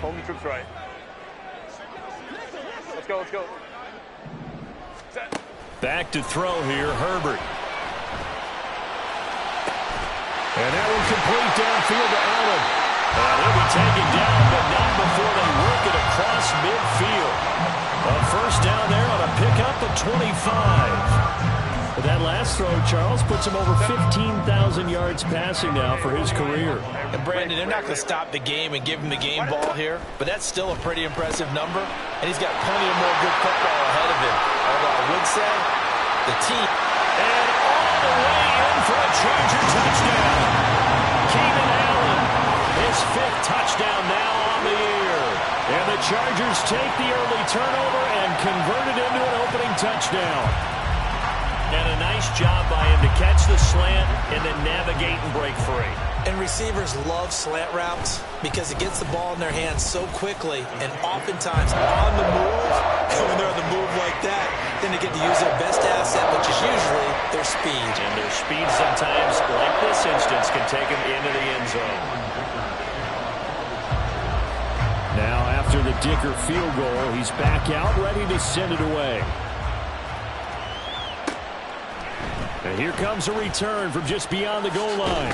Home troops right. Let's go, let's go. Set. Back to throw here, Herbert. And that one complete downfield to Allen. And he'll be taken down, but not before they work it across midfield. A first down there on a pickup of 25. But that last throw, Charles, puts him over 15,000 yards passing now for his career. And Brandon, they're not going to stop the game and give him the game ball here, but that's still a pretty impressive number, and he's got plenty of more good football ahead of him. Although I would say the team. And all the way in for a Charger touchdown. Keenan Allen, his 5th touchdown now on the year. And the Chargers take the early turnover and convert it into an opening touchdown. And a nice job by him to catch the slant and then navigate and break free. And receivers love slant routes because it gets the ball in their hands so quickly and oftentimes on the move. And when they're on the move like that, then they get to use their best asset, which is usually their speed. And their speed sometimes, like this instance, can take them into the end zone. Now after the Dicker field goal, he's back out ready to send it away. And here comes a return from just beyond the goal line.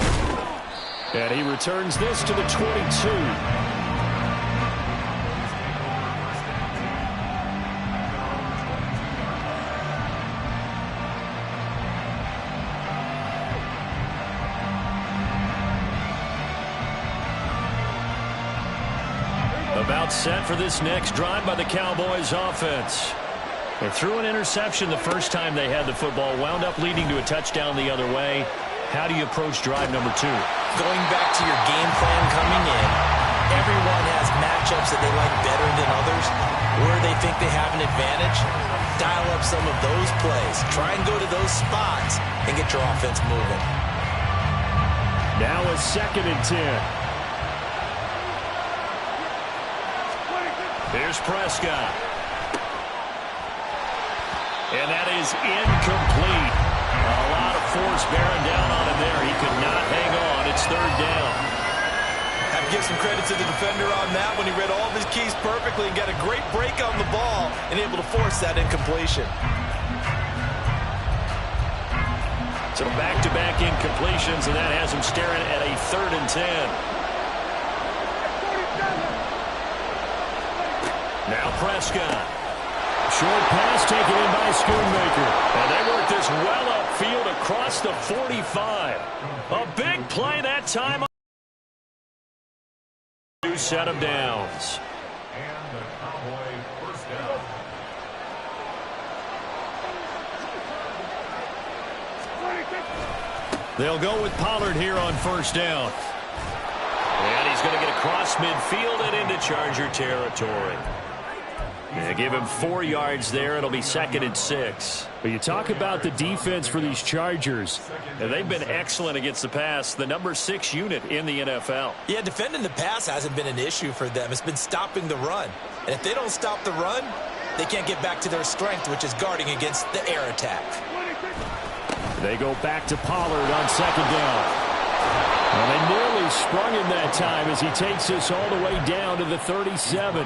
And he returns this to the 22. About set for this next drive by the Cowboys offense. They threw an interception the first time they had the football, wound up leading to a touchdown the other way. How do you approach drive number 2? Going back to your game plan coming in, everyone has matchups that they like better than others, where they think they have an advantage. Dial up some of those plays. Try and go to those spots and get your offense moving. Now a 2nd and 10. Here's Prescott. And that is incomplete. A lot of force bearing down on him there. He could not hang on. It's 3rd down. Have to give some credit to the defender on that when he read all of his keys perfectly and got a great break on the ball and able to force that incompletion. So back-to-back incompletions, and that has him staring at a 3rd and 10. Now Prescott. Short pass taken in by Schoonmaker. And they work this well upfield across the 45. A big play that time. New set of downs. And the Cowboy first down. They'll go with Pollard here on first down. And he's going to get across midfield and into Charger territory. Yeah, give him 4 yards there. It'll be 2nd and 6. But you talk about the defense for these Chargers. And they've been excellent against the pass. The number 6 unit in the NFL. Yeah, defending the pass hasn't been an issue for them. It's been stopping the run. And if they don't stop the run, they can't get back to their strength, which is guarding against the air attack. They go back to Pollard on 2nd down. Well, they nearly sprung him that time as he takes this all the way down to the 37.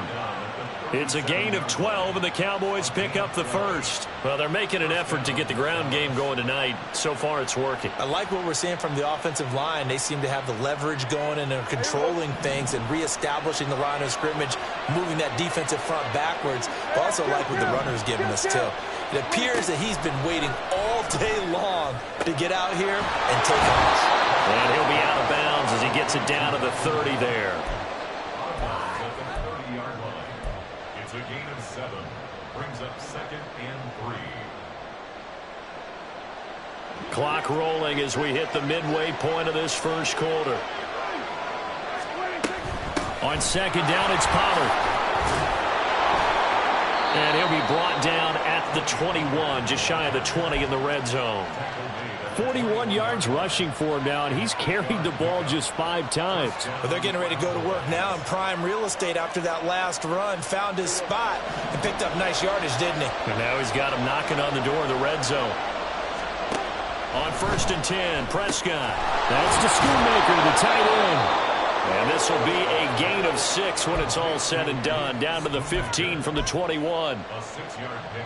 It's a gain of 12, and the Cowboys pick up the first. Well, they're making an effort to get the ground game going tonight. So far, it's working. I like what we're seeing from the offensive line. They seem to have the leverage going, and they're controlling things and reestablishing the line of scrimmage, moving that defensive front backwards. I also like what the runner's giving us, too. It appears that he's been waiting all day long to get out here and take off. And he'll be out of bounds as he gets it down to the 30 there. It's a gain of 7. Brings up 2nd and 3. Clock rolling as we hit the midway point of this first quarter. On 2nd down, it's Pollard. And he'll be brought down at the 21, just shy of the 20 in the red zone. 41 yards rushing for him now, and he's carried the ball just 5 times. But they're getting ready to go to work now in prime real estate after that last run. Found his spot and picked up nice yardage, didn't he? And now he's got him knocking on the door of the red zone. On 1st and 10, Prescott. That's to Schoonmaker, the tight end. And this This will be a gain of 6 when it's all said and done. Down to the 15 from the 21.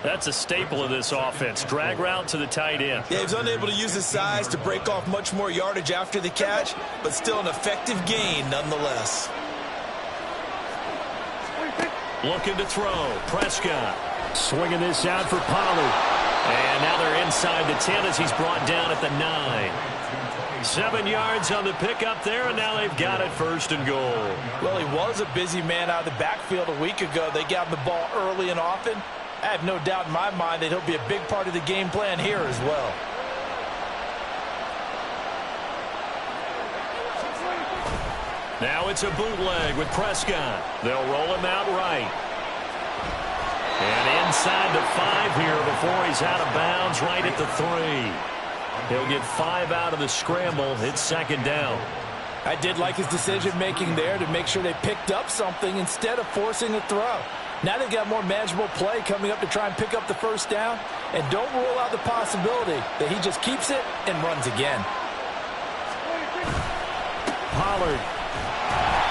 That's a staple of this offense. Drag route to the tight end. Yeah, he was unable to use his size to break off much more yardage after the catch, but still an effective gain nonetheless. Looking to throw. Prescott swinging this out for Pollard. And now they're inside the 10 as he's brought down at the 9. 7 yards on the pickup there, and now they've got it 1st and goal. Well, he was a busy man out of the backfield a week ago. They got him the ball early and often. I have no doubt in my mind that he'll be a big part of the game plan here as well. Now it's a bootleg with Prescott. They'll roll him out right. And inside the 5 here before he's out of bounds right at the 3. He'll get 5 out of the scramble. It's 2nd down. I did like his decision-making there to make sure they picked up something instead of forcing a throw. Now they've got more manageable play coming up to try and pick up the 1st down. And don't rule out the possibility that he just keeps it and runs again. Pollard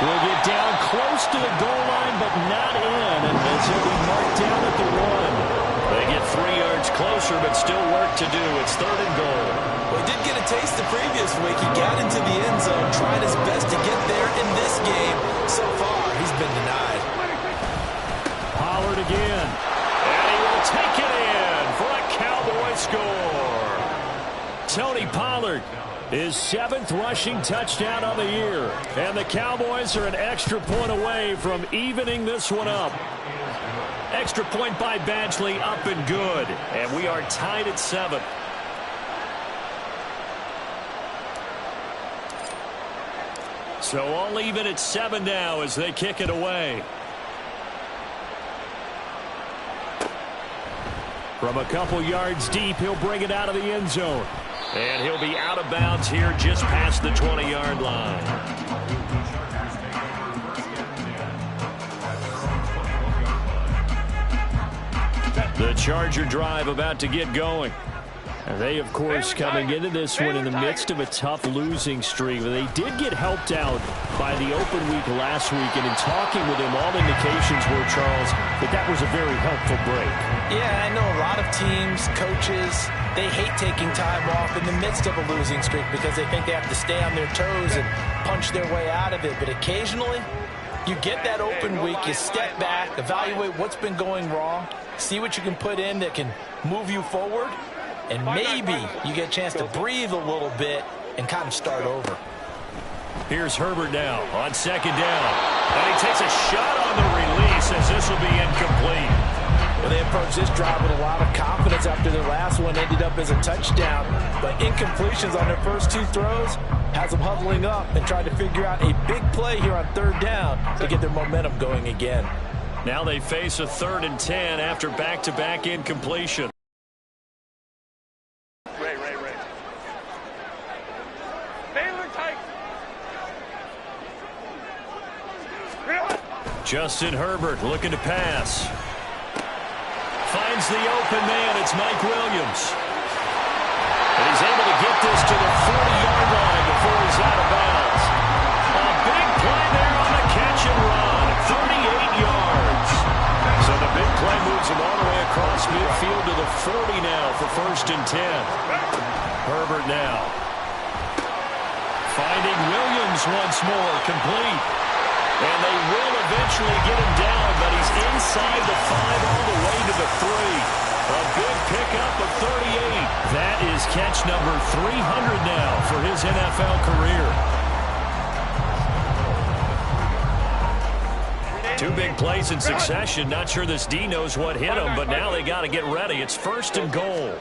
will get down close to the goal line, but not in. And this will be marked down at the 1. They get 3 yards closer, but still work to do. It's 3rd and goal. Well, he did get a taste the previous week. He got into the end zone, trying his best to get there in this game. So far, he's been denied. Pollard again. And he will take it in for a Cowboy score. Tony Pollard, his 7th rushing touchdown on the year. And the Cowboys are an extra point away from evening this one up. Extra point by Badgley, up and good. And we are tied at 7. So all even at 7 now as they kick it away. From a couple yards deep, he'll bring it out of the end zone. And he'll be out of bounds here just past the 20-yard line. The Charger drive about to get going. And they, of course, coming into this one in the midst of a tough losing streak. They did get helped out by the open week last week. And in talking with him, all indications were, Charles, that was a very helpful break. Yeah, I know a lot of teams, coaches, they hate taking time off in the midst of a losing streak because they think they have to stay on their toes and punch their way out of it. But occasionally, you get that open week, you step back, evaluate what's been going wrong, see what you can put in that can move you forward, and maybe you get a chance to breathe a little bit and kind of start over. Here's Herbert now on 2nd down. And he takes a shot on the release as this will be incomplete. Well, they approached this drive with a lot of confidence after their last one ended up as a touchdown. But incompletions on their first 2 throws has them huddling up and trying to figure out a big play here on 3rd down to get their momentum going again. Now they face a 3rd and 10 after back-to-back incompletion. Ray. Baylor tight. Justin Herbert looking to pass. Finds the open man. It's Mike Williams. And he's able to get this to the 40-yard line before he's out of bounds. A big play there on the catch and run. 38 yards. So the big play moves him all the way across midfield to the 40 now for 1st and 10. Herbert now. Finding Williams once more, complete. And they will eventually get him down, but he's inside the 5 all the way to the 3. A good pickup of 38. That is catch number 300 now for his NFL career. 2 big plays in succession. Not sure this D knows what hit him, but now they got to get ready. It's 1st and goal.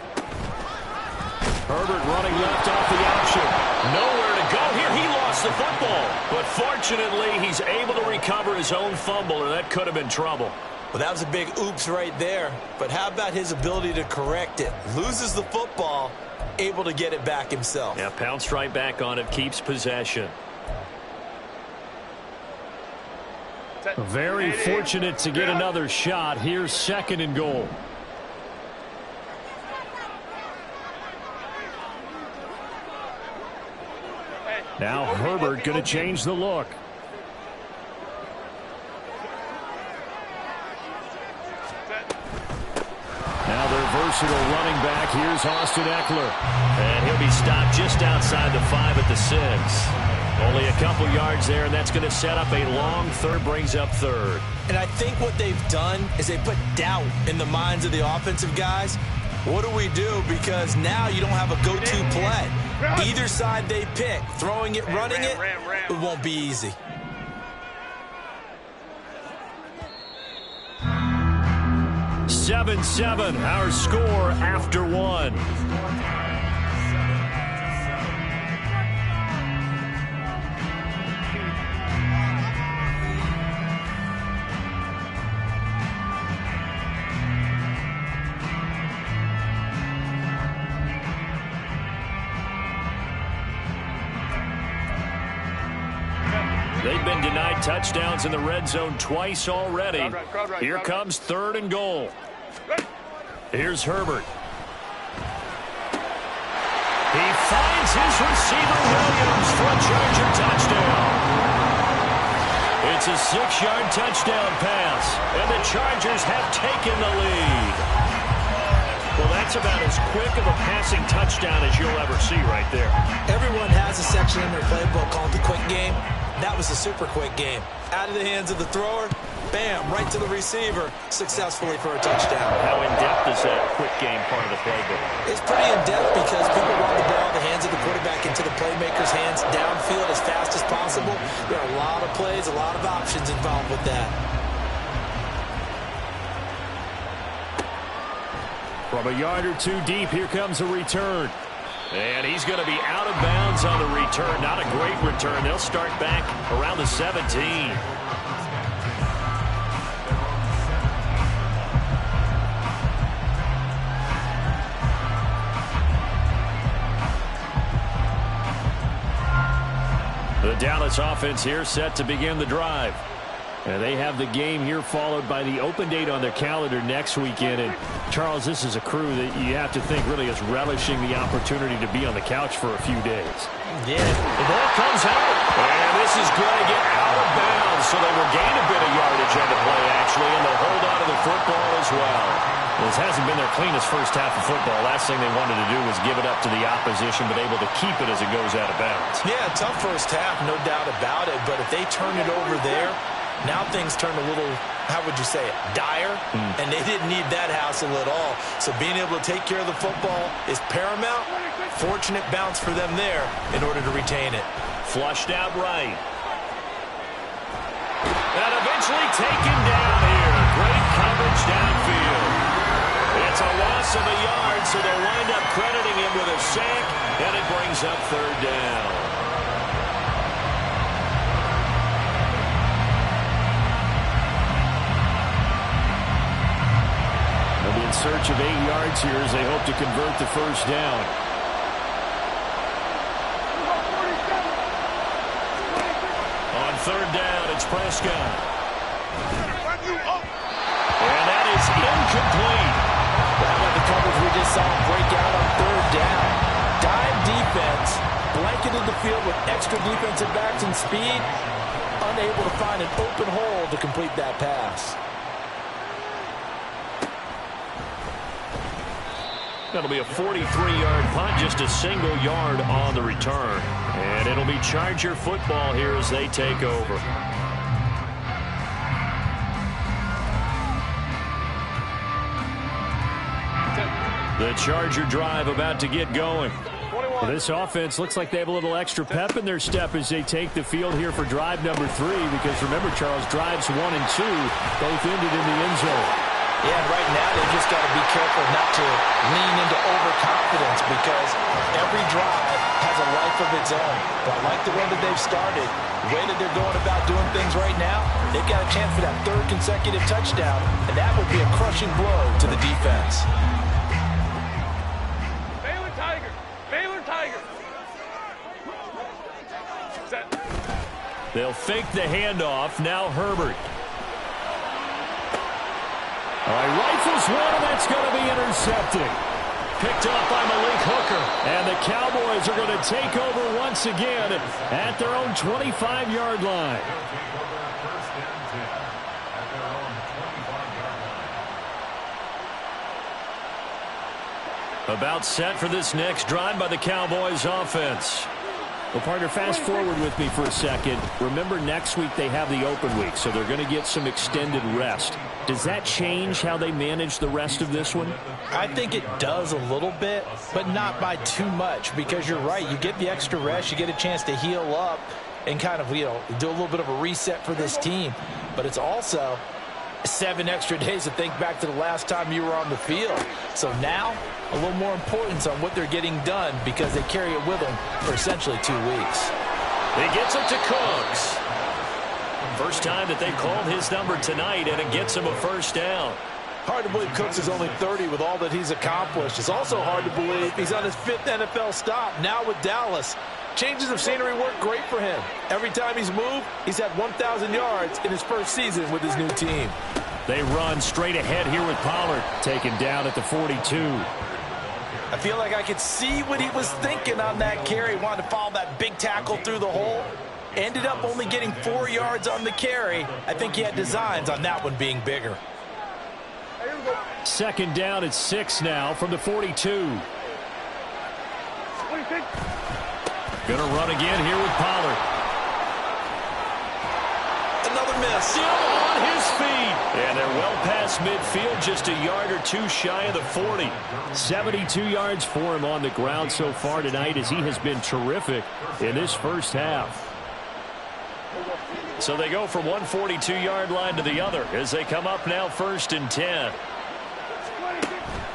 Herbert running left off the option. Nowhere to go here. He lost the football. But fortunately, he's able to recover his own fumble, or that could have been trouble. Well, that was a big oops right there. But how about his ability to correct it? Loses the football, able to get it back himself. Yeah, pounced right back on it, keeps possession. Very fortunate to get another shot. Here's 2nd and goal. Now Herbert going to change the look. versatile running back. Here's Austin Eckler. And he'll be stopped just outside the 5 at the 6. Only a couple yards there, and that's going to set up a long third, brings up third. And I think what they've done is they put doubt in the minds of the offensive guys. What do we do? Because now you don't have a go-to play. Either side they pick, throwing it, running it, it won't be easy. 7-7, our score after 1. They've been denied touchdowns in the red zone twice already. Here comes 3rd and goal. Here's Herbert. He finds his receiver, Williams, for a Charger touchdown. It's a 6-yard touchdown pass, and the Chargers have taken the lead. Well, that's about as quick of a passing touchdown as you'll ever see right there. Everyone has a section in their playbook called the quick game. That was a super quick game. Out of the hands of the thrower, bam, right to the receiver, successfully for a touchdown. How in-depth is that quick game part of the playbook? It's pretty in-depth because people run the ball in the hands of the quarterback into the playmaker's hands downfield as fast as possible. There are a lot of plays, a lot of options involved with that. From a yard or two deep, here comes a return. And he's going to be out of bounds on the return. Not a great return. They'll start back around the 17. The Dallas offense here set to begin the drive. And they have the game here followed by the open date on their calendar next weekend. And, Charles, this is a crew that you have to think really is relishing the opportunity to be on the couch for a few days. Yeah, the ball comes out. And this is going to get out of bounds. So they will gain a bit of yardage on the play, actually, and they'll hold on to the football as well. This hasn't been their cleanest first half of football. Last thing they wanted to do was give it up to the opposition, but able to keep it as it goes out of bounds. Yeah, tough first half, no doubt about it. But if they turn it over there, now things turn a little, how would you say it, dire, and they didn't need that hassle at all. So being able to take care of the football is paramount. Fortunate bounce for them there in order to retain it. Flushed out right. And eventually taken down here. Great coverage downfield. It's a loss of a yard, so they'll wind up crediting him with a sack, and it brings up 3rd down. They'll be in search of 8 yards here as they hope to convert the first down. On 3rd down, it's Prescott. And that is incomplete. How about the coverage we just saw break out on 3rd down? Dime defense, blanketed the field with extra defensive backs and speed, unable to find an open hole to complete that pass. That'll be a 43-yard punt, just a single yard on the return. And it'll be Charger football here as they take over. The Charger drive about to get going. Well, this offense looks like they have a little extra pep in their step as they take the field here for drive number 3. Because remember, Charles, drives 1 and 2 both ended in the end zone. Yeah, and right now they've just got to be careful not to lean into overconfidence because every drive has a life of its own. But I like the way that they've started. The way that they're going about doing things right now, they've got a chance for that 3rd consecutive touchdown, and that would be a crushing blow to the defense. Baylor Tiger! Baylor Tiger! Set. They'll fake the handoff. Now Herbert. All right, rifles one, and that's going to be intercepted. Picked up by Malik Hooker. And the Cowboys are going to take over once again at their own 25-yard line. About set for this next drive by the Cowboys offense. Well, partner, fast forward with me for a second. Remember, next week they have the open week, so they're going to get some extended rest. Does that change how they manage the rest of this one? I think it does a little bit, but not by too much, because you're right. You get the extra rest, you get a chance to heal up and kind of, do a little bit of a reset for this team. But it's also 7 extra days to think back to the last time you were on the field. So now, a little more importance on what they're getting done because they carry it with them for essentially 2 weeks. He gets it to Cooks. First time that they've called his number tonight, and it gets him a first down. Hard to believe Cooks is only 30 with all that he's accomplished. It's also hard to believe he's on his 5th NFL stop, now with Dallas. Changes of scenery work great for him. Every time he's moved, he's had 1,000 yards in his first season with his new team. They run straight ahead here with Pollard, taken down at the 42. I feel like I could see what he was thinking on that carry. Wanted to follow that big tackle through the hole. Ended up only getting 4 yards on the carry. I think he had designs on that one being bigger. Second down at 6 now from the 42. Gonna run again here with Pollard. Another miss. Still on his feet. And they're well past midfield, just a yard or 2 shy of the 40. 72 yards for him on the ground so far tonight as he has been terrific in this first half. So they go from one 42-yard line to the other as they come up now 1st and 10.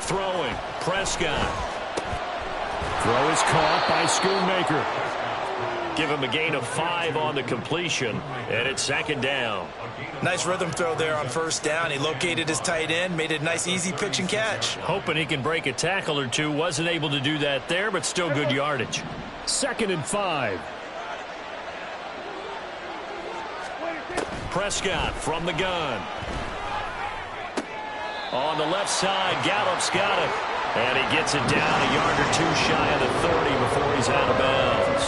Throwing, Prescott. Throw is caught by Schoonmaker. Give him a gain of 5 on the completion, and it's 2nd down. Nice rhythm throw there on 1st down. He located his tight end, made a nice easy pitch and catch. Hoping he can break a tackle or two. Wasn't able to do that there, but still good yardage. 2nd and 5. Prescott from the gun. On the left side, Gallup's got it. And he gets it down a yard or 2 shy of the 30 before he's out of bounds.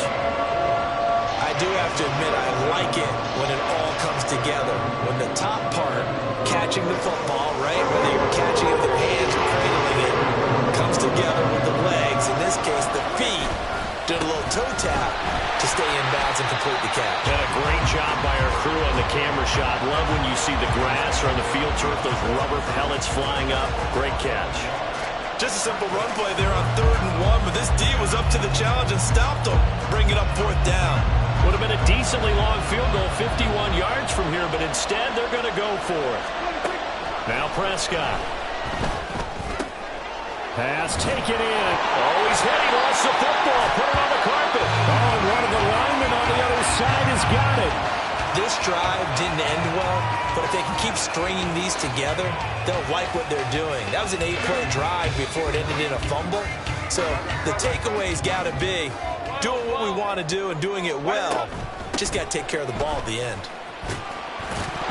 I do have to admit, I like it when it all comes together. When the top part, catching the football, right, whether you're catching it with your hands or cradling it, comes together with the legs, in this case the feet, did a little toe tap to stay in bounds and complete the catch. And a great job by our crew on the camera shot. Love when you see the grass or on the field turf, those rubber pellets flying up. Great catch. Just a simple run play there on 3rd and 1, but this D was up to the challenge and stopped him. Bring it up 4th down. Would have been a decently long field goal, 51 yards from here, but instead they're going to go for it. Now Prescott. Pass taken in. Oh, he's hit. He lost the football. Put it on the carpet. Oh, and one of the linemen on the other side has got it. This drive didn't end well, but if they can keep stringing these together, they'll like what they're doing. That was an 8-play drive before it ended in a fumble. So the takeaway's got to be doing what we want to do and doing it well. Just got to take care of the ball at the end.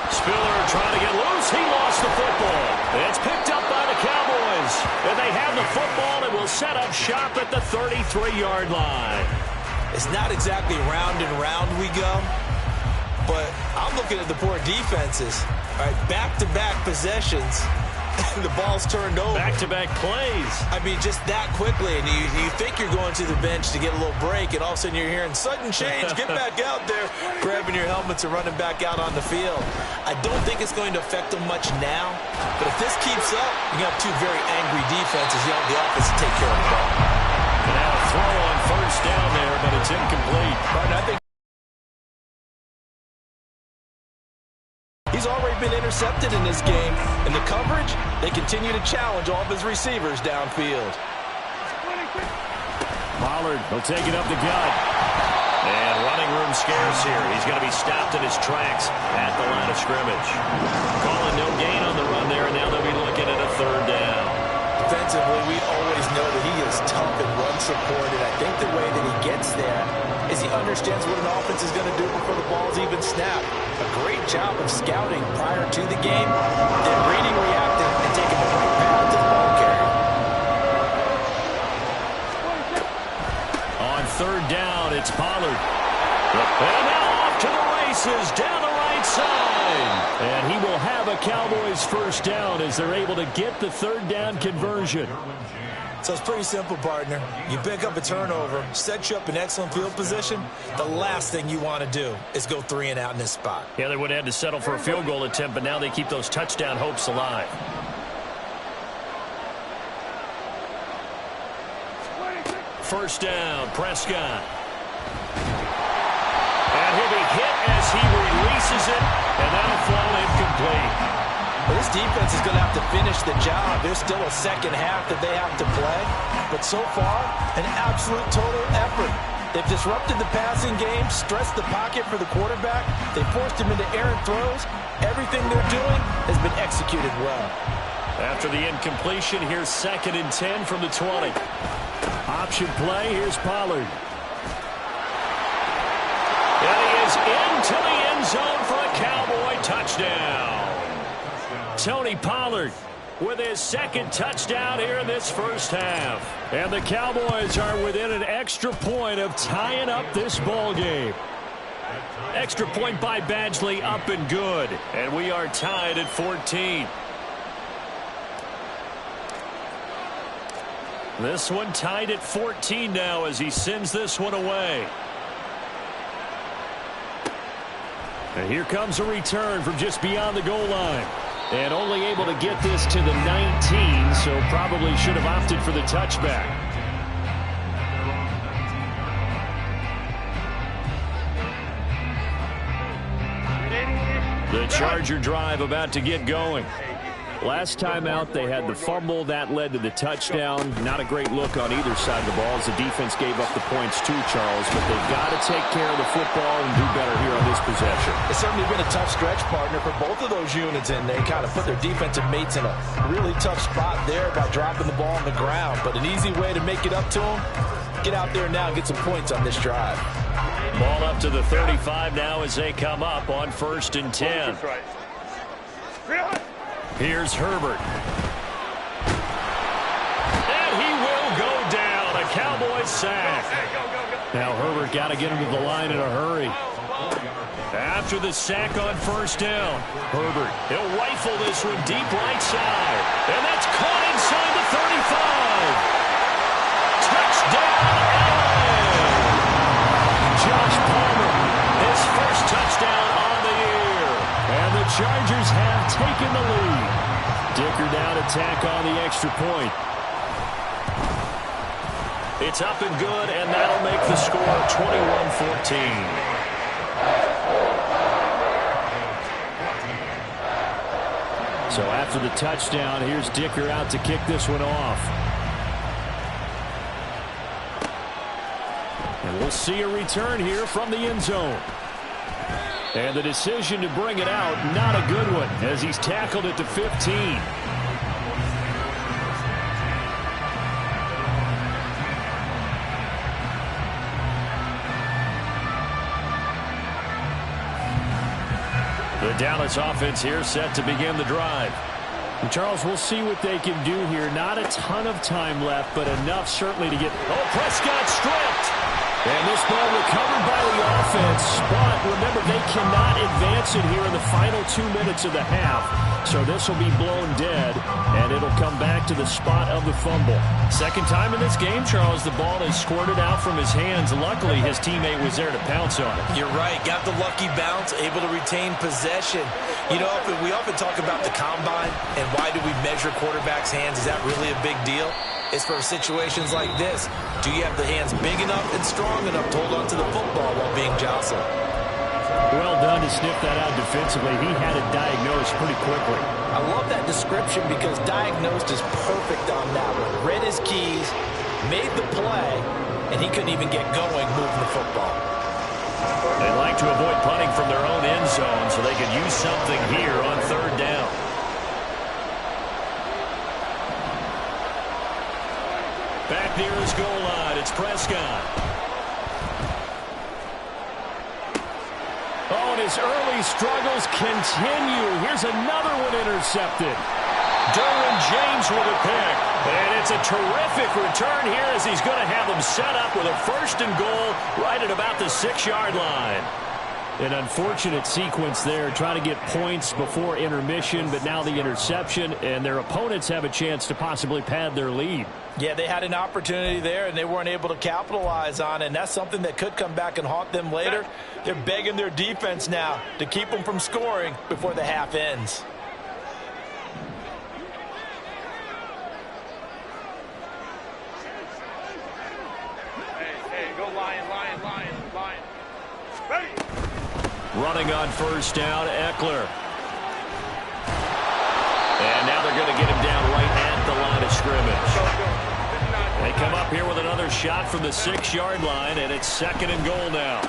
Spiller trying to get loose. He lost the football. It's picked up by the Cowboys. And they have the football and will set up shop at the 33-yard line. It's not exactly round and round we go. But I'm looking at the poor defenses. All right, back-to-back possessions. The ball's turned over. Back-to-back plays. I mean, just that quickly. And you think you're going to the bench to get a little break, and all of a sudden you're hearing sudden change. Get back out there. Grabbing your helmets and running back out on the field. I don't think it's going to affect them much now. But if this keeps up, you have 2 very angry defenses. You have the offense to take care of the ball. Now a throw on 1st down there, but it's incomplete. Right, I think he's already been intercepted in this game. In the coverage, they continue to challenge all of his receivers downfield. Pollard will take it up the gut. And running room scarce here. He's going to be stopped in his tracks at the line of scrimmage. Calling no gain on the run there, and now they'll be looking at a 3rd down. Defensively, we always know that he is tough and run support, and I think the way that he gets there is he understands what an offense is going to do before the ball's even snapped. A great job of scouting prior to the game, then reading, reacting, and taking the right path to the ball carrier. On 3rd down, it's Pollard. And now off to the races down the right side. And he will have a Cowboys 1st down as they're able to get the 3rd down conversion. So it's pretty simple, partner. You pick up a turnover, set you up in excellent field position. The last thing you want to do is go 3 and out in this spot. Yeah, they would have had to settle for a field goal attempt, but now they keep those touchdown hopes alive. First down, Prescott. And he'll be hit as he releases it, and that'll fall incomplete. Well, this defense is going to have to finish the job. There's still a second half that they have to play. But so far, an absolute total effort. They've disrupted the passing game, stressed the pocket for the quarterback. They forced him into errant throws. Everything they're doing has been executed well. After the incompletion, here's 2nd and 10 from the 20. Option play, here's Pollard. And he is into the end zone for a Cowboy touchdown. Tony Pollard with his 2nd touchdown here in this first half. And the Cowboys are within an extra point of tying up this ball game. Extra point by Badgley, up and good. And we are tied at 14. This one tied at 14 now as he sends this one away. And here comes a return from just beyond the goal line. And only able to get this to the 19, so probably should have opted for the touchback. The Charger drive about to get going. Last time out, they had the fumble. That led to the touchdown. Not a great look on either side of the ball as the defense gave up the points too, Charles. But they've got to take care of the football and do better here on this possession. It's certainly been a tough stretch, partner, for both of those units, and they kind of put their defensive mates in a really tough spot there by dropping the ball on the ground. But an easy way to make it up to them, get out there now and get some points on this drive. Ball up to the 35 now as they come up on 1st and 10. Here's Herbert. And he will go down. A Cowboys sack. Now Herbert got to get him to the line in a hurry. After the sack on 1st down, Herbert, he'll rifle this one deep right side. And that's caught inside the 35. Touchdown, Allen. Josh Palmer, his first touchdown on the year. And the Chargers have taken the lead. Dicker down attack on the extra point. It's up and good, and that'll make the score 21-14. So after the touchdown, here's Dicker out to kick this one off. And we'll see a return here from the end zone. And the decision to bring it out, not a good one, as he's tackled at the 15. The Dallas offense here set to begin the drive. And Charles, we'll see what they can do here. Not a ton of time left, but enough certainly to get... Oh, Prescott stripped! And this ball recovered by the offense. But remember, they cannot advance it here in the final 2 minutes of the half. So this will be blown dead, and it'll come back to the spot of the fumble. Second time in this game, Charles, the ball is squirted out from his hands. Luckily, his teammate was there to pounce on it. You're right. Got the lucky bounce, able to retain possession. You know, we often talk about the combine and why do we measure quarterbacks' hands. Is that really a big deal? It's for situations like this. Do you have the hands big enough and strong enough to hold on to the football while being jostled? Well done to sniff that out defensively. He had it diagnosed pretty quickly. I love that description because diagnosed is perfect on that one. Read his keys, made the play, and he couldn't even get going moving the football. They like to avoid punting from their own end zone so they could use something here on 3rd down. Back near his goal line, it's Prescott. Oh, and his early struggles continue. Here's another one intercepted. Derwin James with a pick. And it's a terrific return here as he's going to have them set up with a 1st and goal right at about the 6-yard line. An unfortunate sequence there, trying to get points before intermission, but now the interception, and their opponents have a chance to possibly pad their lead. Yeah, they had an opportunity there, and they weren't able to capitalize on it, and that's something that could come back and haunt them later. They're begging their defense now to keep them from scoring before the half ends. Hey, go Lion. Ready? Running on first down, Eckler. And now they're going to get him down right at the line of scrimmage. They come up here with another shot from the 6-yard line, and it's 2nd and goal now.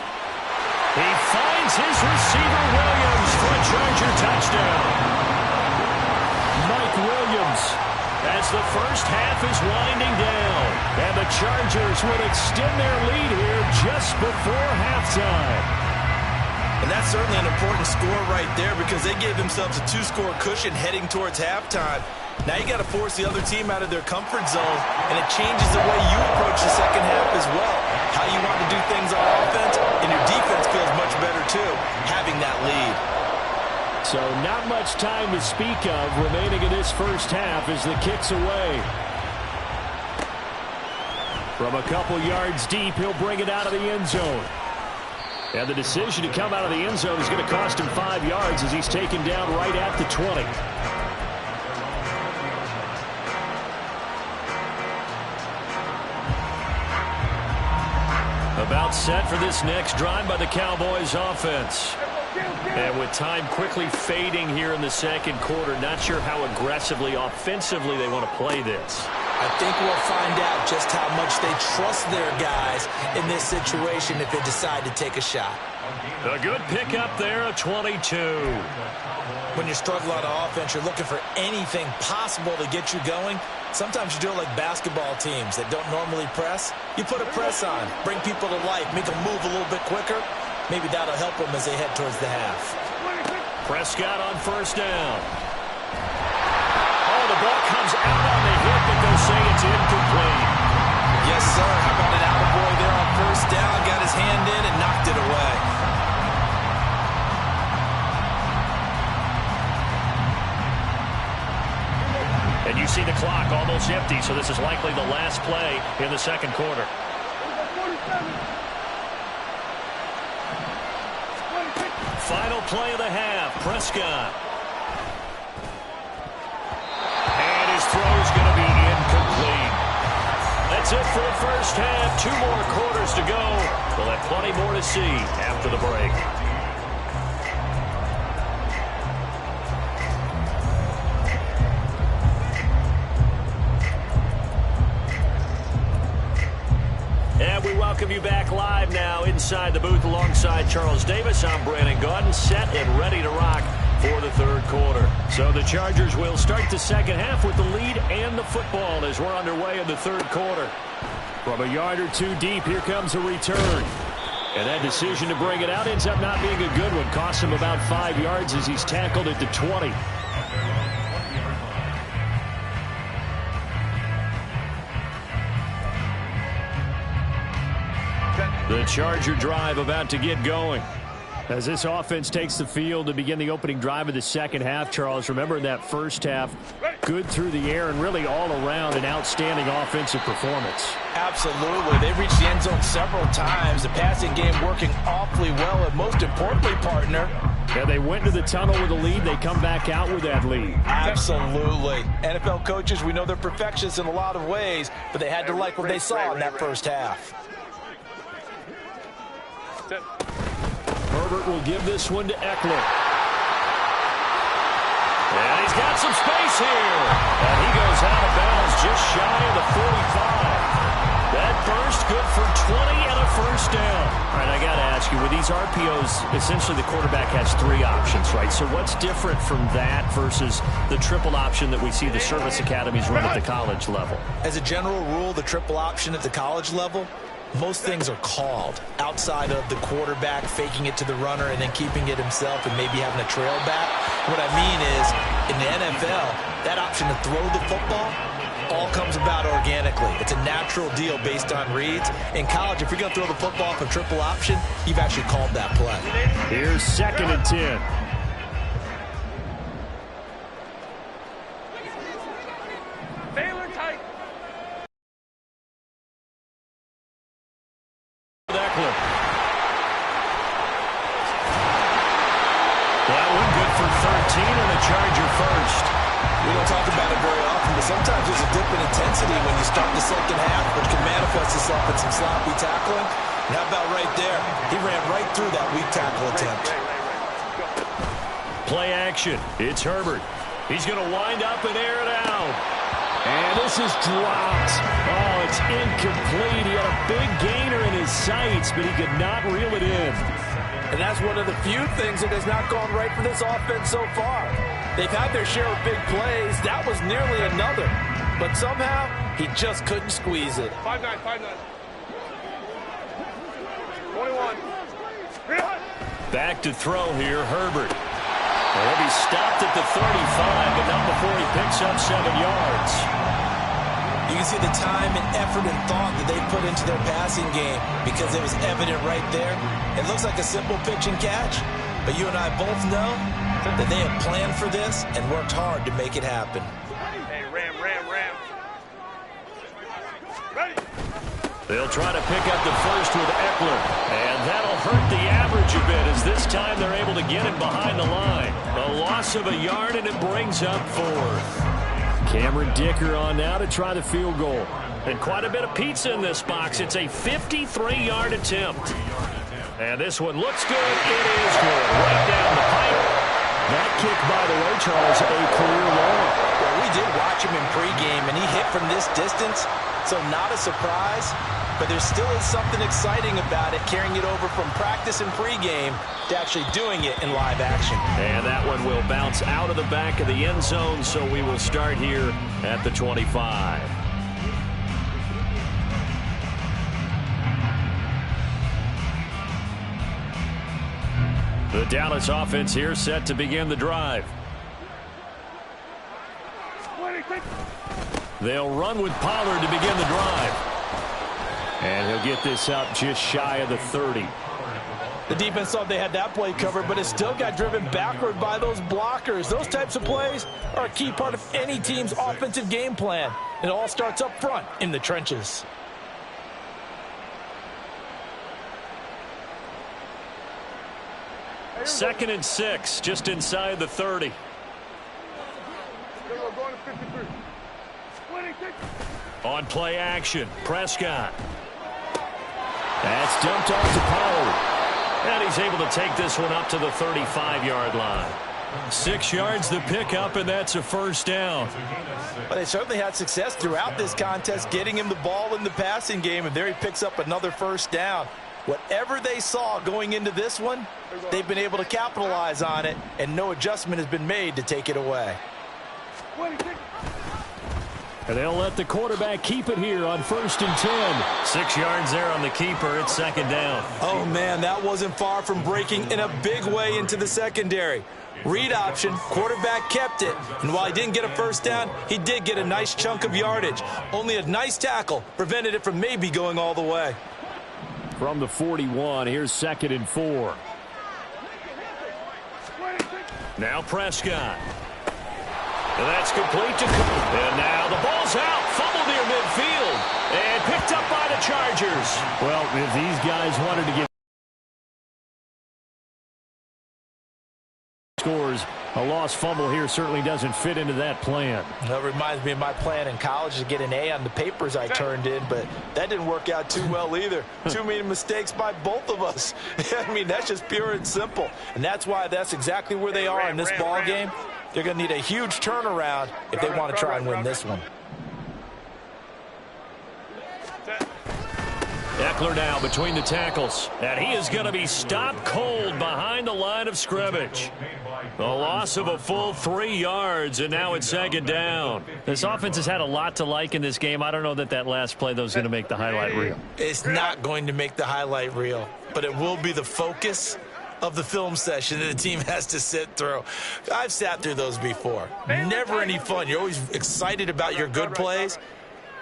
He finds his receiver, Williams, for a Charger touchdown. Mike Williams, as the first half is winding down, and the Chargers will extend their lead here just before halftime. And that's certainly an important score right there because they gave themselves a 2-score cushion heading towards halftime. Now you got to force the other team out of their comfort zone, and it changes the way you approach the second half as well. How you want to do things on offense, and your defense feels much better too, having that lead. So not much time to speak of remaining in this first half as the kick's away. From a couple yards deep, he'll bring it out of the end zone. And the decision to come out of the end zone is going to cost him 5 yards as he's taken down right at the 20. About set for this next drive by the Cowboys offense. And with time quickly fading here in the second quarter, not sure how aggressively, offensively they want to play this. I think we'll find out just how much they trust their guys in this situation if they decide to take a shot. A good pickup there, a 22. When you struggle on offense, you're looking for anything possible to get you going. Sometimes you do it like basketball teams that don't normally press. You put a press on, bring people to life, make them move a little bit quicker. Maybe that'll help them as they head towards the half. Prescott on first down. Oh, the ball comes out on the hip, and they'll say it's incomplete. Yes, sir. How about an attaboy there on first down? Got his hand in and knocked it away. And you see the clock almost empty, so this is likely the last play in the second quarter. Final play of the half, Prescott. And his throw is going to be incomplete. That's it for the first half. 2 more quarters to go. We'll have plenty more to see after the break. And we welcome you back live now inside the booth alongside Charles Davis. I'm Brandon Gaudin, set and ready to rock for the third quarter. So the Chargers will start the second half with the lead and the football as we're underway in the third quarter. From a yard or two deep, here comes a return. And that decision to bring it out ends up not being a good one. Costs him about 5 yards as he's tackled at the 20. The Charger drive about to get going. As this offense takes the field to begin the opening drive of the second half, Charles, remember in that first half, good through the air and really all around an outstanding offensive performance. Absolutely. They reached the end zone several times. The passing game working awfully well, and most importantly, partner, Yeah, they went to the tunnel with a lead. They come back out with that lead. Absolutely. NFL coaches, we know they're perfectionists in a lot of ways, but they had to like what they saw in that first half. Herbert will give this one to Eckler. And he's got some space here. And he goes out of bounds just shy of the 45. That burst good for 20 and a first down. All right, I got to ask you, with these RPOs, essentially the quarterback has 3 options, right? So what's different from that versus the triple option that we see the service academies run at the college level? As a general rule, the triple option at the college level, most things are called outside of the quarterback faking it to the runner and then keeping it himself and maybe having a trail back. What I mean is, in the NFL, that option to throw the football, all comes about organically. It's a natural deal based on reads. In college, if you're going to throw the football for triple option, you've actually called that play. Here's 2nd and 10. Baylor Tiger. Eckler. That one good for 13 and a Charger first. We don't talk about it very often, but sometimes there's a dip in intensity when you start the second half, which can manifest itself in some sloppy tackling. And how about right there? He ran right through that weak tackle attempt. Play action. It's Herbert. He's going to wind up and air it out. And this is dropped. Oh, it's incomplete. He had a big gainer in his sights, but he could not reel it in. And that's one of the few things that has not gone right for this offense so far. They've had their share of big plays. That was nearly another. But somehow, he just couldn't squeeze it. 5-9, 5-9. 21. Back to throw here, Herbert. He'll be stopped at the 35, but not before he picks up 7 yards. You can see the time and effort and thought that they put into their passing game because it was evident right there. It looks like a simple pitch and catch, but you and I both know that they have planned for this and worked hard to make it happen. Hey, Ram. Ready. They'll try to pick up the first with Eckler, and that'll hurt the average a bit as this time they're able to get him behind the line. A loss of a yard, and it brings up 4th. Cameron Dicker on now to try the field goal. And quite a bit of pizza in this box. It's a 53-yard attempt. And this one looks good. It is good. Right down the pipe. That kick, by the way, Charles, a career long. Well, we did watch him in pregame, and he hit from this distance, so not a surprise. But there still is something exciting about it, carrying it over from practice and pregame to actually doing it in live action. And that one will bounce out of the back of the end zone, so we will start here at the 25. The Dallas offense here set to begin the drive. They'll run with Pollard to begin the drive. And he'll get this up just shy of the 30. The defense thought they had that play covered, but it still got driven backward by those blockers. Those types of plays are a key part of any team's offensive game plan. It all starts up front in the trenches. Second and 6, just inside the 30. Going to 53. 26. On play action, Prescott. That's dumped off to Pollard. And he's able to take this one up to the 35-yard line. 6 yards the pickup, and that's a first down. But they certainly had success throughout this contest getting him the ball in the passing game, and there he picks up another first down. Whatever they saw going into this one, they've been able to capitalize on it, and no adjustment has been made to take it away. 26. And they'll let the quarterback keep it here on 1st and 10. 6 yards there on the keeper. It's second down. Oh, man, that wasn't far from breaking in a big way into the secondary. Read option, quarterback kept it. And while he didn't get a first down, he did get a nice chunk of yardage. Only a nice tackle prevented it from maybe going all the way. From the 41, here's 2nd and 4. Now Prescott. And that's complete to Cook. And now the ball's out. Fumble near midfield. And picked up by the Chargers. Well, if these guys wanted to get scores, a lost fumble here certainly doesn't fit into that plan. That reminds me of my plan in college to get an A on the papers I turned in, but that didn't work out too well either. Too many mistakes by both of us. I mean, that's just pure and simple. And that's why that's exactly where they are in this ball game. They're going to need a huge turnaround if they want to try and win this one. Eckler now between the tackles. And he is going to be stopped cold behind the line of scrimmage. The loss of a full 3 yards, and now it's second down. This offense has had a lot to like in this game. I don't know that that last play, though, is going to make the highlight reel. It's not going to make the highlight reel, but it will be the focus of the film session that the team has to sit through. I've sat through those before. Never any fun. You're always excited about your good plays,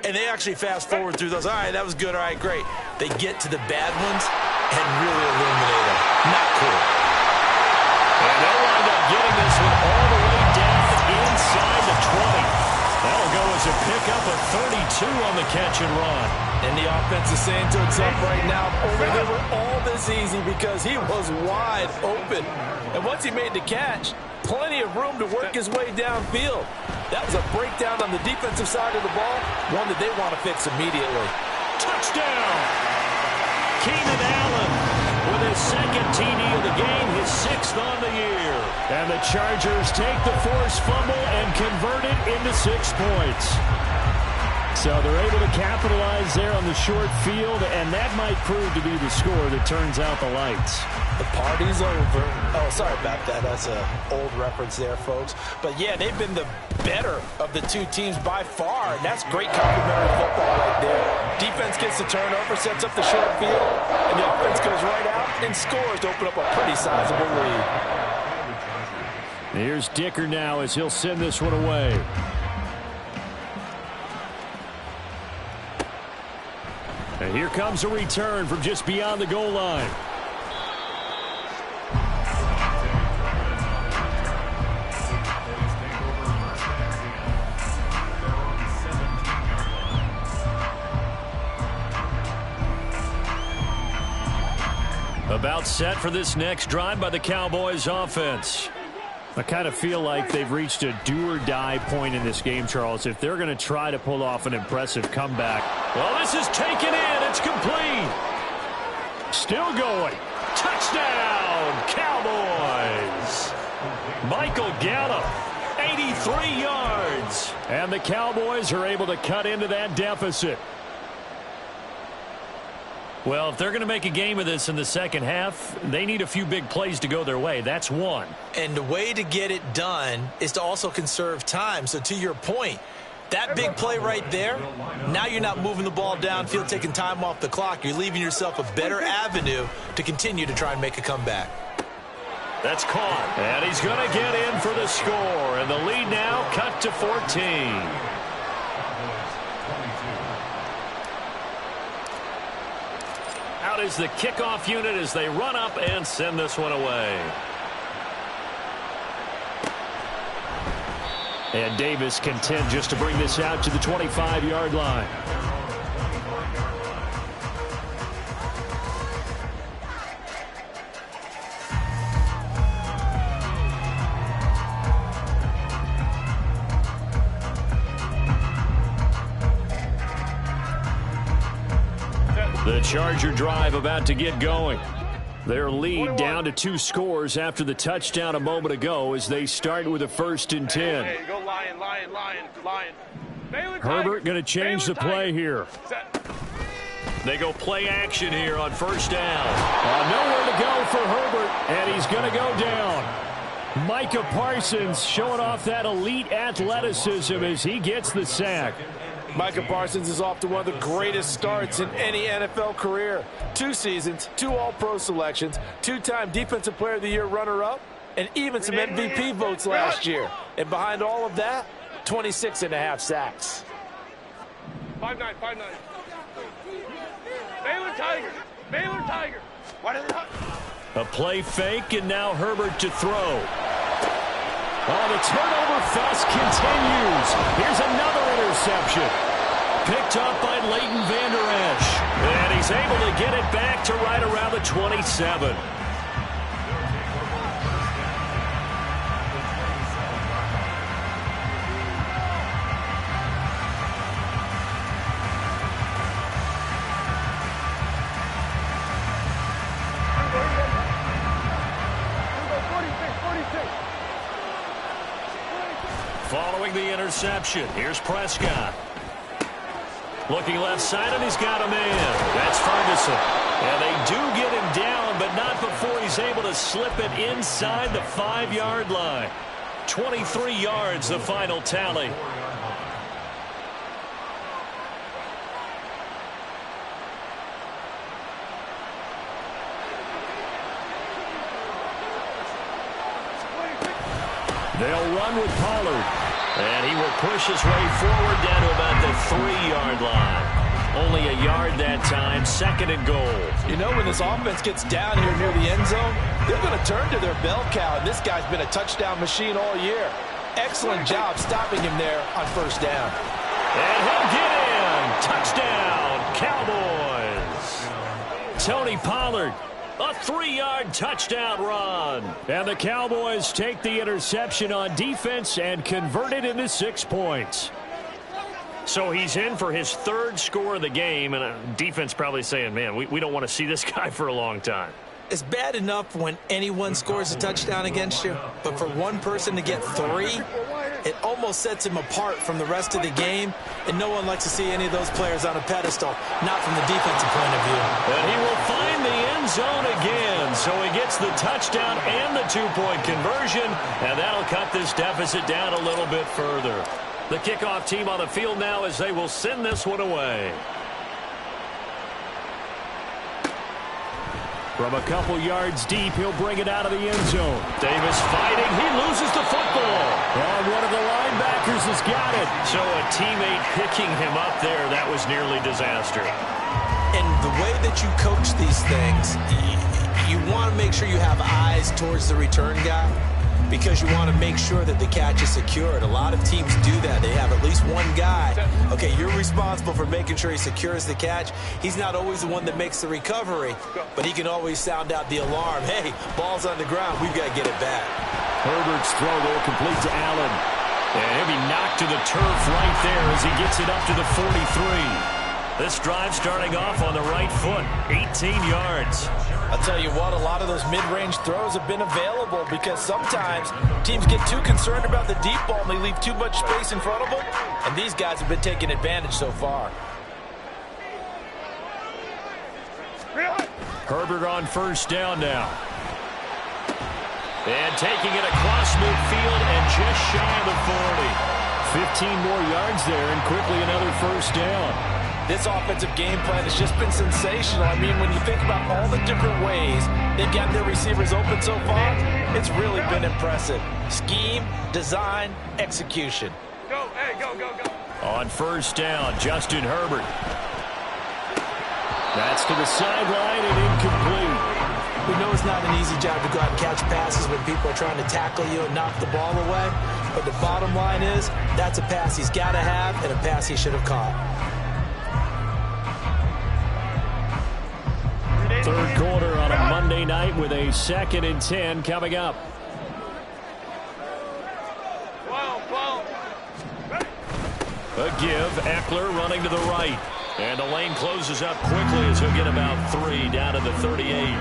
and they actually fast forward through those. All right, that was good. All right, great. They get to the bad ones and really illuminate them. Not cool. And they'll wind up getting this one all the way down inside the 20. That'll go as a pickup of 32 on the catch and run. And the offense is saying to itself right now, they were all this easy because he was wide open. And once he made the catch, plenty of room to work his way downfield. That was a breakdown on the defensive side of the ball, one that they want to fix immediately. Touchdown! Keenan Allen with his second TD of the game, his 6th on the year. And the Chargers take the forced fumble and convert it into 6 points. So they're able to capitalize there on the short field, and that might prove to be the score that turns out the lights. The party's over. Oh, sorry about that. That's an old reference there, folks. But, yeah, they've been the better of the two teams by far, and that's great complementary football right there. Defense gets the turnover, sets up the short field, and the offense goes right out and scores to open up a pretty sizable lead. Here's Dicker now as he'll send this one away. And here comes a return from just beyond the goal line. About set for this next drive by the Cowboys offense. I kind of feel like they've reached a do-or-die point in this game, Charles, if they're going to try to pull off an impressive comeback. Well, this is taken in. It's complete. Still going. Touchdown, Cowboys. Michael Gallup, 83 yards. And the Cowboys are able to cut into that deficit. Well, if they're going to make a game of this in the second half, they need a few big plays to go their way. That's one. And the way to get it done is to also conserve time. So to your point, that big play right there, now you're not moving the ball downfield, taking time off the clock. You're leaving yourself a better avenue to continue to try and make a comeback. That's caught. And he's going to get in for the score. And the lead now cut to 14. Out is the kickoff unit as they run up and send this one away. And Davis content just to bring this out to the 25-yard line. The Charger drive about to get going. Their lead down to 2 scores after the touchdown a moment ago as they start with a 1st and 10. Hey, go Lion. Herbert going to change the play here. They go play action here on 1st down. Nowhere to go for Herbert, and he's going to go down. Micah Parsons showing off that elite athleticism as he gets the sack. Micah Parsons is off to one of the greatest starts in any NFL career. 2 seasons, 2 All-Pro selections, 2-time Defensive Player of the Year runner-up, and even some MVP votes last year. And behind all of that, 26.5 sacks. 5'9". Baylor Tiger. What is it? A play fake, and now Herbert to throw. Oh, the turnover fest continues. Here's another interception. Picked up by Leighton Vander Esch. And he's able to get it back to right around the 27. Following the interception, here's Prescott. Looking left side, and he's got a man. That's Ferguson. And they do get him down, but not before he's able to slip it inside the 5-yard line. 23 yards, the final tally. They'll run with Pollard. And he will push his way forward down to about the 3-yard line. Only a yard that time, 2nd and goal. You know, when this offense gets down here near the end zone, they're going to turn to their bell cow, and this guy's been a touchdown machine all year. Excellent job stopping him there on 1st down. And he'll get in. Touchdown, Cowboys. Tony Pollard, a 3-yard touchdown run. And the Cowboys take the interception on defense and convert it into 6 points. So he's in for his 3rd score of the game, and defense probably saying, man, we don't want to see this guy for a long time. It's bad enough when anyone scores a touchdown against you, but for one person to get 3, it almost sets him apart from the rest of the game, and no one likes to see any of those players on a pedestal, not from the defensive point of view. And he will find the end zone again, so he gets the touchdown and the 2-point conversion, and that'll cut this deficit down a little bit further. The kickoff team on the field now as they will send this one away. From a couple yards deep, he'll bring it out of the end zone. Davis fighting. He loses the football. And one of the linebackers has got it. So a teammate picking him up there, that was nearly disaster. And the way that you coach these things, you want to make sure you have eyes towards the return guy, because you want to make sure that the catch is secured. A lot of teams do that. They have at least one guy. Okay, you're responsible for making sure he secures the catch. He's not always the one that makes the recovery, but he can always sound out the alarm. Hey, ball's on the ground. We've got to get it back. Herbert's throw will complete to Allen. And he'll be knocked to the turf right there as he gets it up to the 43. This drive starting off on the right foot, 18 yards. I'll tell you what, a lot of those mid-range throws have been available because sometimes teams get too concerned about the deep ball and they leave too much space in front of them, and these guys have been taking advantage so far. Herbert on 1st down now. And taking it across midfield and just shy of the 40. 15 more yards there and quickly another 1st down. This offensive game plan has just been sensational. I mean, when you think about all the different ways they've got their receivers open so far, it's really been impressive. Scheme, design, execution. Go, hey, go, go, go. On 1st down, Justin Herbert. That's to the sideline and incomplete. We know it's not an easy job to go out and catch passes when people are trying to tackle you and knock the ball away. But the bottom line is, that's a pass he's got to have and a pass he should have caught. 3rd quarter on a Monday night with a 2nd and 10 coming up. A give, Eckler running to the right. And the lane closes up quickly as he'll get about 3 down to the 38.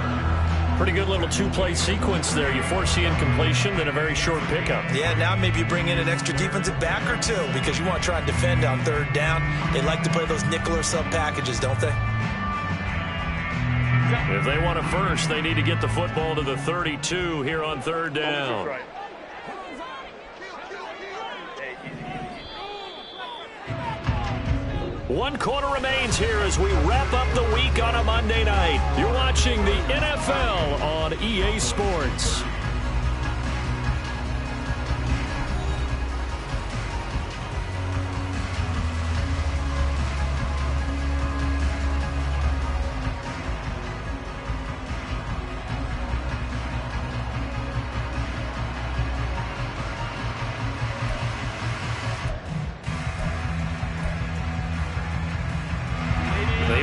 Pretty good little 2-play sequence there. You force the incompletion, then a very short pickup. Yeah, now maybe you bring in an extra defensive back or two because you want to try and defend on 3rd down. They like to play those nickel or sub packages, don't they? If they want a first, they need to get the football to the 32 here on 3rd down. One quarter remains here as we wrap up the week on a Monday night. You're watching the NFL on EA Sports.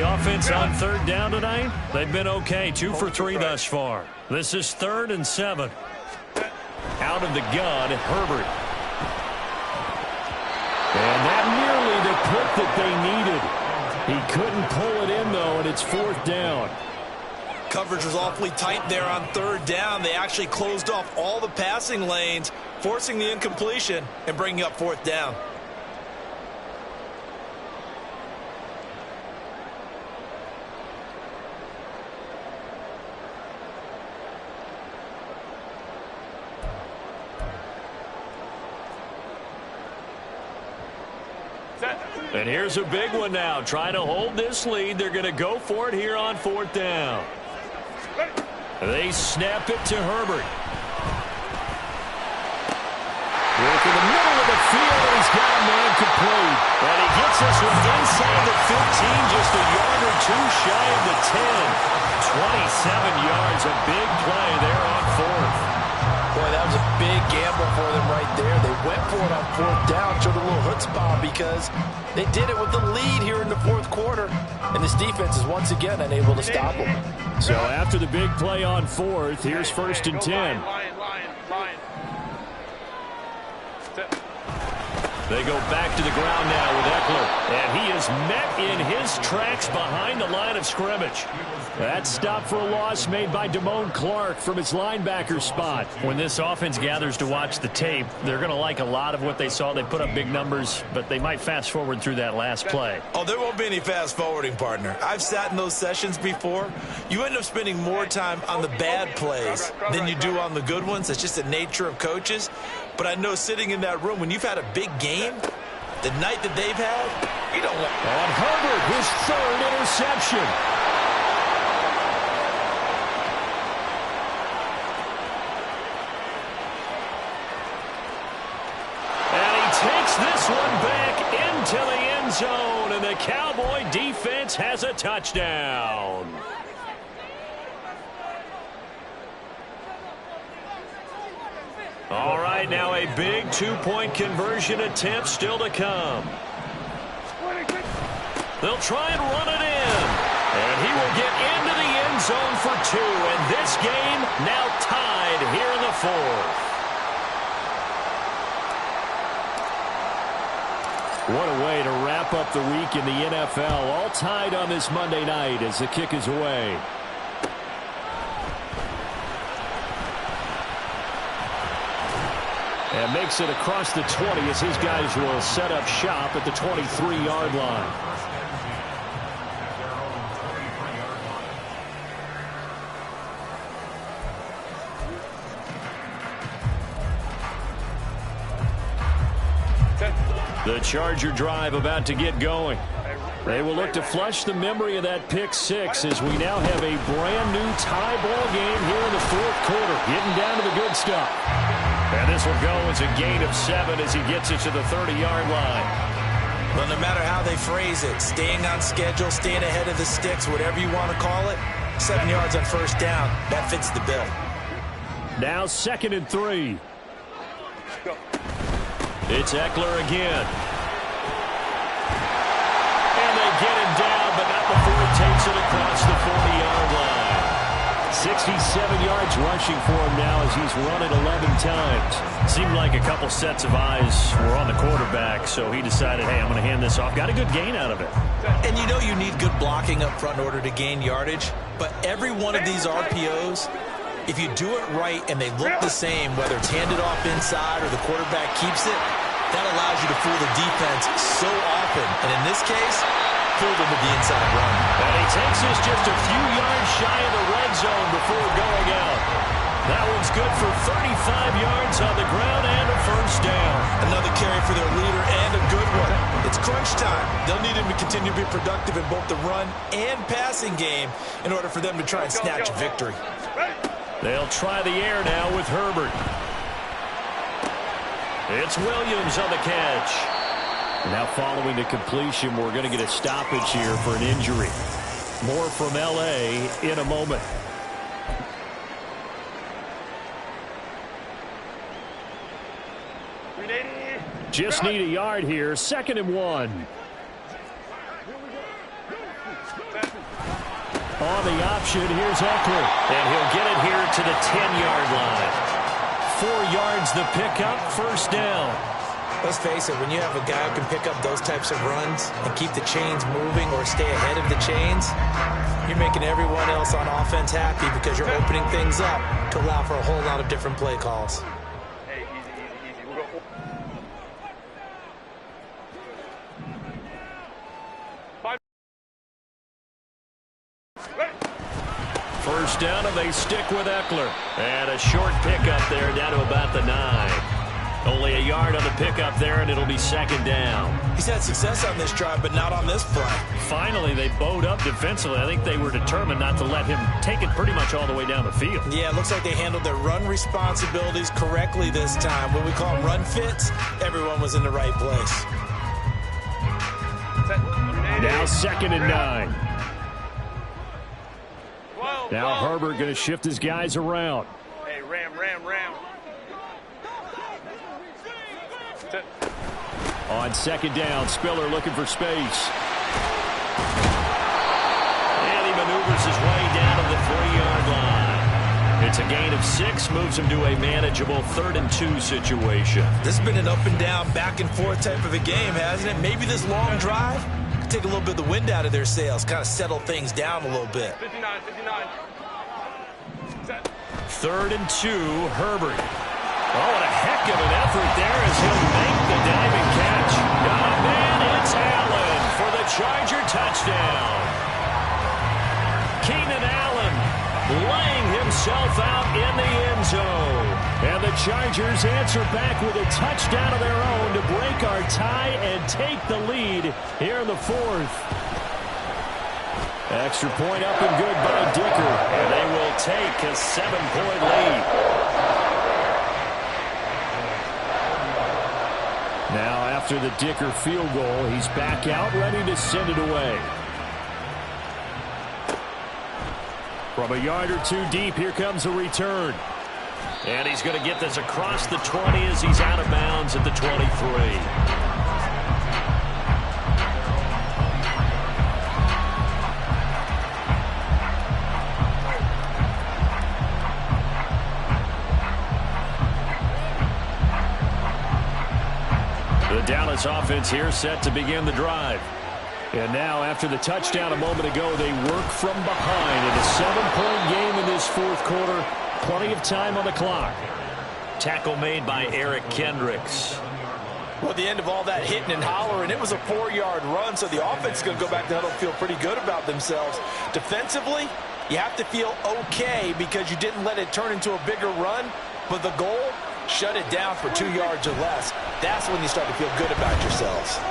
Offense on 3rd down tonight. They've been okay. 2 for 3 thus far. This is 3rd and 7. Out of the gun, Herbert. And that nearly the pick that they needed. He couldn't pull it in, though, and it's 4th down. Coverage was awfully tight there on 3rd down. They actually closed off all the passing lanes, forcing the incompletion and bringing up 4th down. And here's a big one now. Trying to hold this lead. They're going to go for it here on 4th down. They snap it to Herbert. Working the middle of the field, and he's got a man complete. And he gets this one inside the 15, just a yard or two shy of the 10. 27 yards, a big play there on fourth. Boy, that was a big gamble for them right there. They went for it on fourth down, showed a little chutzpah because they did it with the lead here in the fourth quarter. And this defense is once again unable to stop them. So after the big play on fourth, here's first and 10. Line. They go back to the ground now with Eckler. And he is met in his tracks behind the line of scrimmage. That stop for a loss made by Damone Clark from his linebacker spot. When this offense gathers to watch the tape, they're going to like a lot of what they saw. They put up big numbers, but they might fast forward through that last play. Oh, there won't be any fast forwarding, partner. I've sat in those sessions before. You end up spending more time on the bad plays than you do on the good ones. It's just the nature of coaches. But I know sitting in that room, when you've had a big game, the night that they've had, you don't want... And Herbert, his third interception. Takes this one back into the end zone, and the Cowboy defense has a touchdown. All right, now a big two-point conversion attempt still to come. They'll try and run it in, and he will get into the end zone for two, and this game now tied here in the fourth. What a way to wrap up the week in the NFL. All tied on this Monday night as the kick is away. And makes it across the 20 as his guys will set up shop at the 23-yard line. The Charger drive about to get going. They will look to flush the memory of that pick six as we now have a brand new tie ball game here in the fourth quarter, getting down to the good stuff. And this will go as a gain of 7 as he gets it to the 30-yard line. Well, no matter how they phrase it, staying on schedule, staying ahead of the sticks, whatever you want to call it, 7 yards on first down, that fits the bill. Now 2nd and 3. It's Eckler again. And they get him down, but not before he takes it across the 40-yard line. 67 yards rushing for him now as he's run it 11 times. Seemed like a couple sets of eyes were on the quarterback, so he decided, hey, I'm going to hand this off. Got a good gain out of it. And you know you need good blocking up front in order to gain yardage, but every one of these RPOs, if you do it right and they look the same, whether it's handed off inside or the quarterback keeps it, that allows you to fool the defense so often. And in this case, fooled them with the inside run. And he takes this just a few yards shy of the red zone before going out. That one's good for 35 yards on the ground and a first down. Another carry for their leader and a good one. It's crunch time. They'll need him to continue to be productive in both the run and passing game in order for them to try and snatch a victory. They'll try the air now with Herbert. It's Williams on the catch. Now following the completion, we're going to get a stoppage here for an injury. More from L.A. in a moment. Just need a yard here. 2nd and 1. On the option, here's Eckler. And he'll get it here to the 10-yard line. 4 yards the pickup, first down. Let's face it, when you have a guy who can pick up those types of runs and keep the chains moving or stay ahead of the chains, you're making everyone else on offense happy because you're opening things up to allow for a whole lot of different play calls. Hey, easy. We'll go. First down, and they stick with Eckler. And a short pickup there down to about the 9. Only a yard on the pickup there, and it'll be second down. He's had success on this drive, but not on this play. Finally, they bowed up defensively. I think they were determined not to let him take it pretty much all the way down the field. Yeah, it looks like they handled their run responsibilities correctly this time. When we call them run fits, everyone was in the right place. Now 2nd and 9. Now Herbert going to shift his guys around. Hey, ram. On 2nd down, Spiller looking for space. And he maneuvers his way down to the 3-yard line. It's a gain of 6, moves him to a manageable 3rd and 2 situation. This has been an up and down, back and forth type of a game, hasn't it? Maybe this long drive could take a little bit of the wind out of their sails, kind of settle things down a little bit. 59. 3rd and 2, Herbert. Oh, what a heck of an effort there as he'll make the diving catch. Oh, man, it's Allen for the Charger touchdown. Keenan Allen laying himself out in the end zone. And the Chargers answer back with a touchdown of their own to break our tie and take the lead here in the 4th. Extra point up and good by Dicker. And they will take a 7-point lead. Now, after the Dicker field goal, he's back out, ready to send it away. From a yard or 2 deep, here comes a return. And he's going to get this across the 20 as he's out of bounds at the 23. The Dallas offense here set to begin the drive. And now, after the touchdown a moment ago, they work from behind in a 7-point game in this 4th quarter. Plenty of time on the clock. Tackle made by Eric Kendricks. Well, at the end of all that hitting and hollering, it was a 4-yard run, so the offense is going to go back to huddle and feel pretty good about themselves. Defensively, you have to feel okay because you didn't let it turn into a bigger run, but the goal, shut it down for 2 yards or less. That's when you start to feel good about yourselves.